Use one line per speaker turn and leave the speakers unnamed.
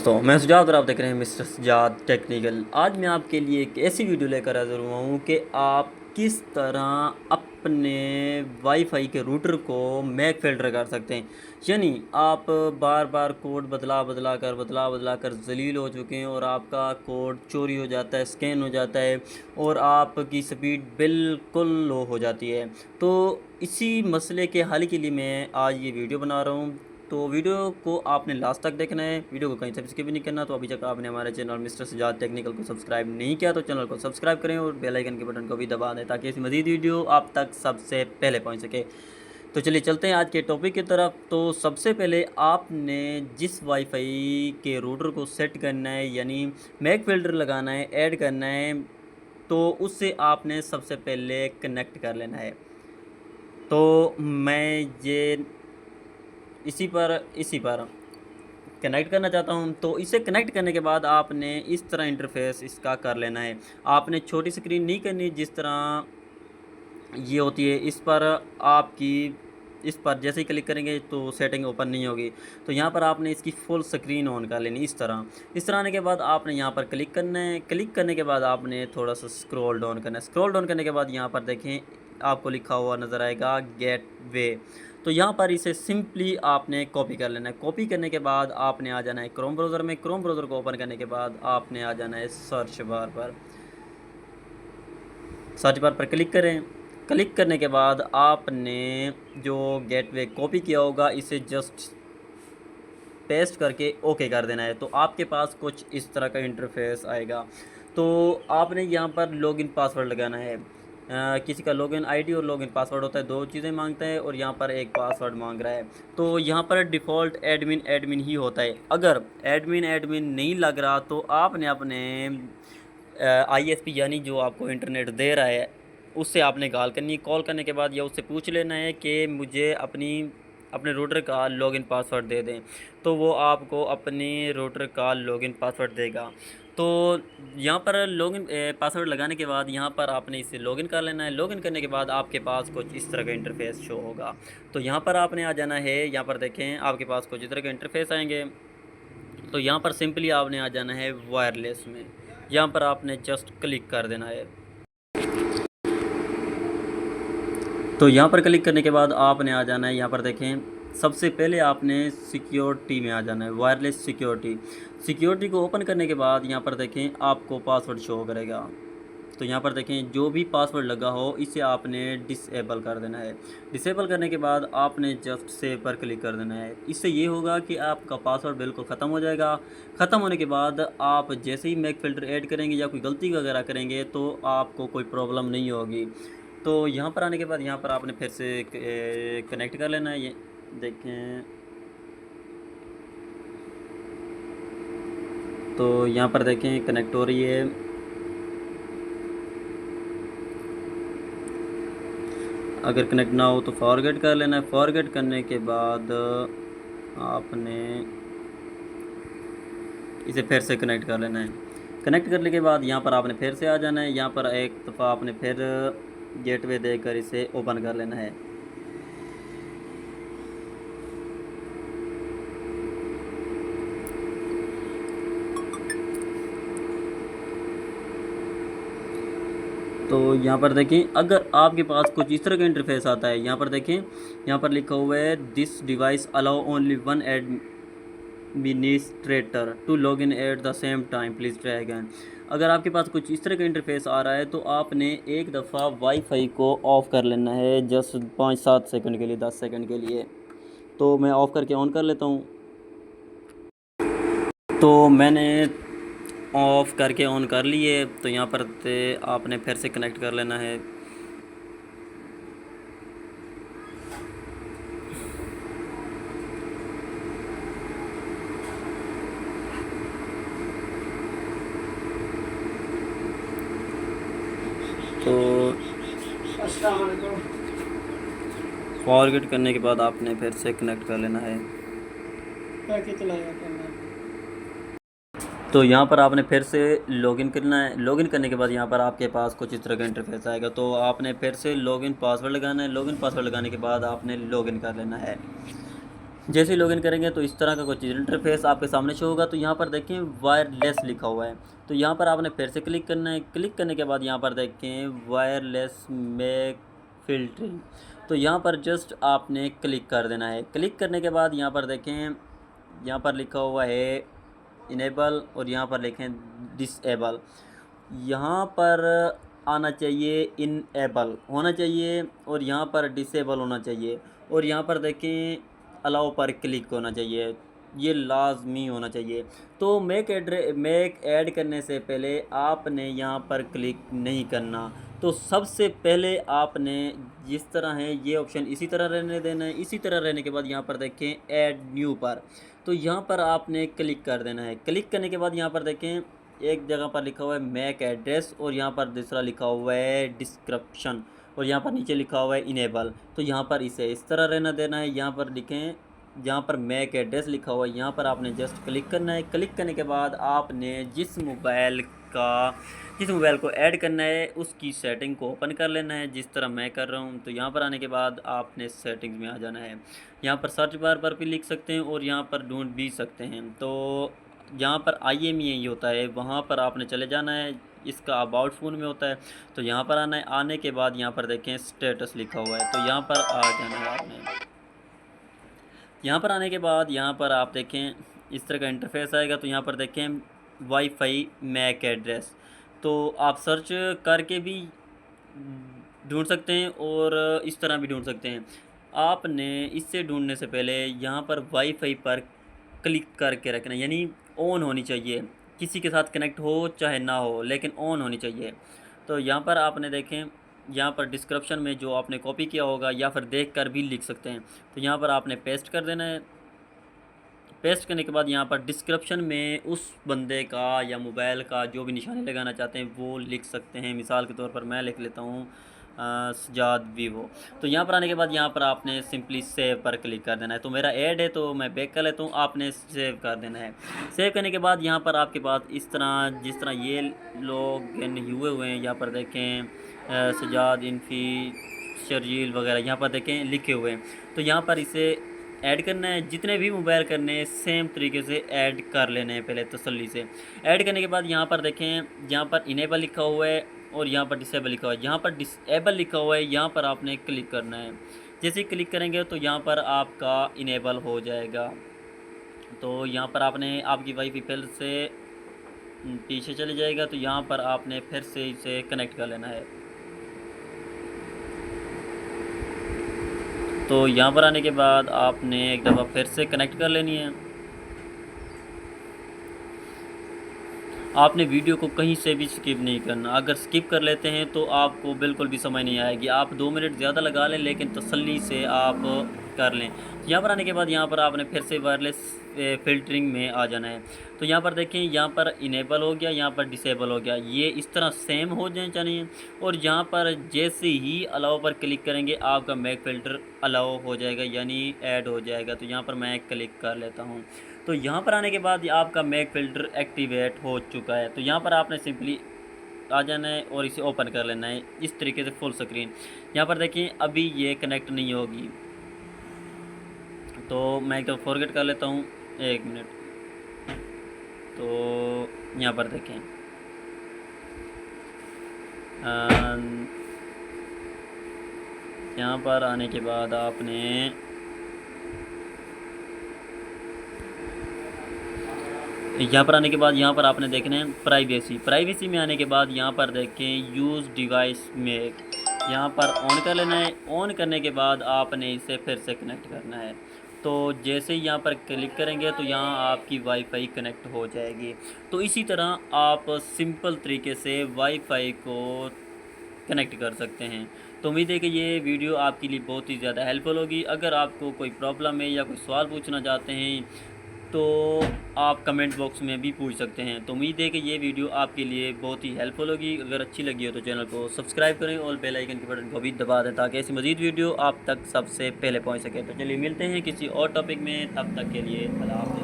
तो मैं सुजात और आप देख रहे हैं मिस्टर सुजात टेक्निकल। आज मैं आपके लिए एक ऐसी वीडियो लेकर हाजिर हुआ हूँ कि आप किस तरह अपने वाईफाई के रूटर को मैक फिल्टर कर सकते हैं। यानी आप बार बार कोड बदला कर जलील हो चुके हैं और आपका कोड चोरी हो जाता है, स्कैन हो जाता है और आपकी स्पीड बिल्कुल लो हो जाती है। तो इसी मसले के हल के लिए मैं आज ये वीडियो बना रहा हूँ। तो वीडियो को आपने लास्ट तक देखना है, वीडियो को कहीं से स्किप भी नहीं करना। तो अभी तक आपने हमारे चैनल मिस्टर सुजात टेक्निकल को सब्सक्राइब नहीं किया तो चैनल को सब्सक्राइब करें और बेल आइकन के बटन को भी दबा दें ताकि ऐसी मज़ीद वीडियो आप तक सबसे पहले पहुंच सके। तो चलिए चलते हैं आज के टॉपिक की तरफ। तो सबसे पहले आपने जिस वाईफाई के रूटर को सेट करना है यानी मैक फिल्टर लगाना है, ऐड करना है, तो उससे आपने सबसे पहले कनेक्ट कर लेना है। तो मैं ये इसी पर कनेक्ट करना चाहता हूं। तो इसे कनेक्ट करने के बाद आपने इस तरह इंटरफेस इसका कर लेना है। आपने छोटी स्क्रीन नहीं करनी जिस तरह ये होती है। इस पर जैसे ही क्लिक करेंगे तो सेटिंग ओपन नहीं होगी। तो यहाँ पर आपने इसकी फुल स्क्रीन ऑन कर लेनी इस तरह आने के बाद आपने यहाँ पर क्लिक करना है। क्लिक करने के बाद आपने थोड़ा सा स्क्रॉल डाउन करना है। स्क्रॉल डाउन करने के बाद यहाँ पर देखें आपको लिखा हुआ नज़र आएगा गेट वे। तो यहाँ पर इसे सिंपली आपने कॉपी कर लेना है। कॉपी करने के बाद आपने आ जाना है क्रोम ब्राउज़र में। क्रोम ब्राउज़र को ओपन करने के बाद आपने आ जाना है सर्च बार पर। सर्च बार पर क्लिक करें। क्लिक करने के बाद आपने जो गेटवे कॉपी किया होगा इसे जस्ट पेस्ट करके ओके कर देना है। तो आपके पास कुछ इस तरह का इंटरफेस आएगा। तो आपने यहाँ पर लॉगिन पासवर्ड लगाना है। किसी का लॉगिन आईडी और लॉगिन पासवर्ड होता है, दो चीज़ें मांगता है और यहाँ पर एक पासवर्ड मांग रहा है। तो यहाँ पर डिफ़ॉल्ट एडमिन एडमिन ही होता है। अगर एडमिन एडमिन नहीं लग रहा तो आपने अपने आईएसपी यानी जो आपको इंटरनेट दे रहा है उससे आपने कॉल करनी है। कॉल करने के बाद या उससे पूछ लेना है कि मुझे अपने रूटर का लॉगिन पासवर्ड दे दें। तो वो आपको अपने रूटर का लॉगिन पासवर्ड देगा। तो यहाँ पर लॉगिन पासवर्ड लगाने के बाद यहाँ पर आपने इसे लॉगिन कर लेना है। लॉगिन करने के बाद आपके पास कुछ इस तरह का इंटरफेस शो होगा। तो यहाँ पर आपने आ जाना है। यहाँ पर देखें आपके पास कुछ इस तरह के इंटरफेस आएंगे। तो यहाँ पर सिंपली आपने आ जाना है वायरलेस में। यहाँ पर आपने जस्ट क्लिक कर देना है। तो यहाँ पर क्लिक करने के बाद आपने आ जाना है, यहाँ पर देखें सबसे पहले आपने सिक्योरिटी में आ जाना है, वायरलेस सिक्योरिटी को ओपन करने के बाद यहाँ पर देखें आपको पासवर्ड शो करेगा। तो यहाँ पर देखें जो भी पासवर्ड लगा हो इसे आपने डिसेबल कर देना है। डिसेबल करने के बाद आपने जस्ट सेव पर क्लिक कर देना है। इससे ये होगा कि आपका पासवर्ड बिल्कुल ख़त्म हो जाएगा। ख़त्म होने के बाद आप जैसे ही मैक फ़िल्टर ऐड करेंगे या कोई गलती वगैरह करेंगे तो आपको कोई प्रॉब्लम नहीं होगी। तो यहाँ पर आने के बाद यहाँ पर आपने फिर से कनेक्ट कर लेना है। ये देखें तो यहाँ पर देखें कनेक्ट हो रही है। अगर कनेक्ट ना हो तो फॉरगेट कर लेना है। फॉरगेट करने के बाद आपने इसे फिर से कनेक्ट कर लेना है। कनेक्ट करने के बाद यहाँ पर आपने फिर से आ जाना है। यहाँ पर एक दफ़ा आपने फिर गेटवे देकर इसे ओपन कर लेना है। तो यहाँ पर देखें अगर आपके पास कुछ इस तरह का इंटरफेस आता है, यहाँ पर देखें यहाँ पर लिखा हुआ है this device allow only one administrator to log in at the same time please try again. अगर आपके पास कुछ इस तरह का इंटरफेस आ रहा है तो आपने एक दफ़ा वाईफाई को ऑफ़ कर लेना है जस्ट 5-7 सेकंड के लिए, 10 सेकंड के लिए। तो मैं ऑफ़ करके ऑन कर लेता हूँ। तो मैंने ऑफ़ करके ऑन कर लिए। तो यहाँ पर आपने फिर से कनेक्ट कर लेना है। तो फॉरगेट करने के बाद आपने फिर से कनेक्ट कर लेना है। तो यहाँ पर आपने फिर से लॉगिन करना है। लॉगिन करने के बाद यहाँ पर आपके पास कुछ इस तरह का इंटरफेस आएगा। तो आपने फिर से लॉगिन पासवर्ड लगाना है। लॉगिन पासवर्ड लगाने के बाद आपने लॉगिन कर लेना है। जैसे ही लॉगिन करेंगे तो इस तरह का कुछ इंटरफेस आपके सामने शो होगा। तो यहाँ पर देखें वायरलेस लिखा हुआ है, तो यहाँ पर आपने फिर से क्लिक करना है। क्लिक करने के बाद यहाँ पर देखें वायरलेस मैक फ़िल्टरिंग, तो यहाँ पर जस्ट आपने क्लिक कर देना है। क्लिक करने के बाद यहाँ पर देखें, यहाँ पर लिखा हुआ है इनेबल और यहाँ पर लिखें डिसेबल। यहाँ पर आना चाहिए इनेबल होना चाहिए और यहाँ पर डिसेबल होना चाहिए, और यहाँ पर देखें अलाउ पर क्लिक होना चाहिए, ये लाजमी होना चाहिए। तो मैक ऐड करने से पहले आपने यहाँ पर क्लिक नहीं करना। तो सबसे पहले आपने जिस तरह है ये ऑप्शन इसी तरह रहने देना है। इसी तरह रहने के बाद यहाँ पर देखें ऐड न्यू पर, तो यहाँ पर आपने क्लिक कर देना है। क्लिक करने के बाद यहाँ पर देखें एक जगह पर लिखा हुआ है मैक एड्रेस और यहाँ पर दूसरा लिखा हुआ है डिस्क्रिप्शन और यहाँ पर नीचे लिखा हुआ है इनेबल। तो यहाँ पर इसे इस तरह रहना देना है। यहाँ पर लिखें, यहाँ पर मैक एड्रेस लिखा हुआ है, यहाँ पर आपने जस्ट क्लिक करना है। क्लिक करने के बाद आपने जिस मोबाइल को ऐड करना है उसकी सेटिंग को ओपन कर लेना है, जिस तरह मैं कर रहा हूँ। तो यहाँ पर आने के बाद आपने सेटिंग्स में आ जाना है। यहाँ पर सर्च बार पर भी लिख सकते हैं और यहाँ पर ढूंढ भी सकते हैं। तो यहाँ पर IMEI होता है, वहाँ पर आपने चले जाना है। इसका अबाउट फ़ोन में होता है, तो यहाँ पर आना है। आने के बाद यहाँ पर देखें स्टेटस लिखा हुआ है, तो यहाँ पर आ जाना है आपने। यहाँ पर आने के बाद यहाँ पर आप देखें इस तरह का इंटरफेस आएगा। तो यहाँ पर देखें वाईफाई मैक एड्रेस, तो आप सर्च करके भी ढूंढ सकते हैं और इस तरह भी ढूंढ सकते हैं। आपने इससे ढूंढने से पहले यहाँ पर वाईफाई पर क्लिक करके रखना, यानी ऑन होनी चाहिए। किसी के साथ कनेक्ट हो चाहे ना हो, लेकिन ऑन होनी चाहिए। तो यहाँ पर आपने देखें, यहाँ पर डिस्क्रिप्शन में जो आपने कॉपी किया होगा या फिर देख कर भी लिख सकते हैं। तो यहाँ पर आपने पेस्ट कर देना है। पेस्ट करने के बाद यहाँ पर डिस्क्रिप्शन में उस बंदे का या मोबाइल का जो भी निशानी लगाना चाहते हैं वो लिख सकते हैं। मिसाल के तौर पर मैं लिख लेता हूँ सजाद वीवो। तो यहाँ पर आने के बाद यहाँ पर आपने सिंपली सेव पर क्लिक कर देना है। तो मेरा ऐड है तो मैं बैक कर लेता हूँ, आपने सेव कर देना है। सेव करने के बाद यहाँ पर आपके पास इस तरह जिस तरह ये लोग हुए हैं, यहाँ पर देखें सजाद इन्फी शर्जील वगैरह यहाँ पर देखें लिखे हुए हैं। तो यहाँ पर इसे ऐड करना है। जितने भी मोबाइल करने हैं सेम तरीके से ऐड कर लेने हैं पहले तसल्ली से। ऐड करने के बाद यहाँ पर देखें, यहाँ पर इनेबल लिखा हुआ है और यहाँ पर डिसेबल लिखा हुआ है। यहाँ पर डिसेबल लिखा हुआ है, यहाँ पर आपने क्लिक करना है। जैसे ही क्लिक करेंगे तो यहाँ पर आपका इनेबल हो जाएगा। तो यहाँ पर आपने आपकी वाईफाई फिर से पीछे चले जाएगा, तो यहाँ पर आपने फिर से इसे कनेक्ट कर लेना है। तो यहाँ पर आने के बाद आपने एक दफ़ा फिर से कनेक्ट कर लेनी है। आपने वीडियो को कहीं से भी स्किप नहीं करना। अगर स्किप कर लेते हैं तो आपको बिल्कुल भी समझ नहीं आएगी। आप 2 मिनट ज़्यादा लगा लें, लेकिन तसल्ली से आप कर लें। यहाँ पर आने के बाद यहाँ पर आपने फिर से वायरलेस फ़िल्टरिंग में आ जाना है। तो यहाँ पर देखें, यहाँ पर इनेबल हो गया, यहाँ पर डिसेबल हो गया। ये इस तरह सेम हो जाए चाहिए। और यहाँ पर जैसे ही अलाउ पर क्लिक करेंगे आपका मैक फ़िल्टर अलाउ हो जाएगा, यानी ऐड हो जाएगा। तो यहाँ पर मैं क्लिक कर लेता हूँ। तो यहाँ पर आने के बाद आपका मैक फ़िल्टर एक्टिवेट हो चुका है। तो यहाँ पर आपने सिंपली आ जाना है और इसे ओपन कर लेना है इस तरीके से फुल स्क्रीन। यहाँ पर देखें अभी ये कनेक्ट नहीं होगी, तो मैं एक तो फॉरगेट कर लेता हूँ, 1 मिनट। तो यहाँ पर देखें यहाँ पर आने के बाद आपने यहाँ पर आने के बाद यहाँ पर आपने देखना है प्राइवेसी में आने के बाद यहाँ पर देखें यूज़ डिवाइस मेक, यहाँ पर ऑन कर लेना है। ऑन करने के बाद आपने इसे फिर से कनेक्ट करना है। तो जैसे ही यहाँ पर क्लिक करेंगे तो यहाँ आपकी वाईफाई कनेक्ट हो जाएगी। तो इसी तरह आप सिंपल तरीके से वाईफाई को कनेक्ट कर सकते हैं। तो उम्मीद है कि ये वीडियो आपके लिए बहुत ही ज़्यादा हेल्पफुल होगी। अगर आपको कोई प्रॉब्लम है या कोई सवाल पूछना चाहते हैं तो आप कमेंट बॉक्स में भी पूछ सकते हैं। तो उम्मीद है कि ये वीडियो आपके लिए बहुत ही हेल्पफुल होगी। अगर अच्छी लगी हो तो चैनल को सब्सक्राइब करें और बेल आइकन के बटन को भी दबा दें ताकि ऐसी मज़ीद वीडियो आप तक सबसे पहले पहुंच सके। तो चलिए मिलते हैं किसी और टॉपिक में, तब तक के लिए अल्लाह हाफ़िज़।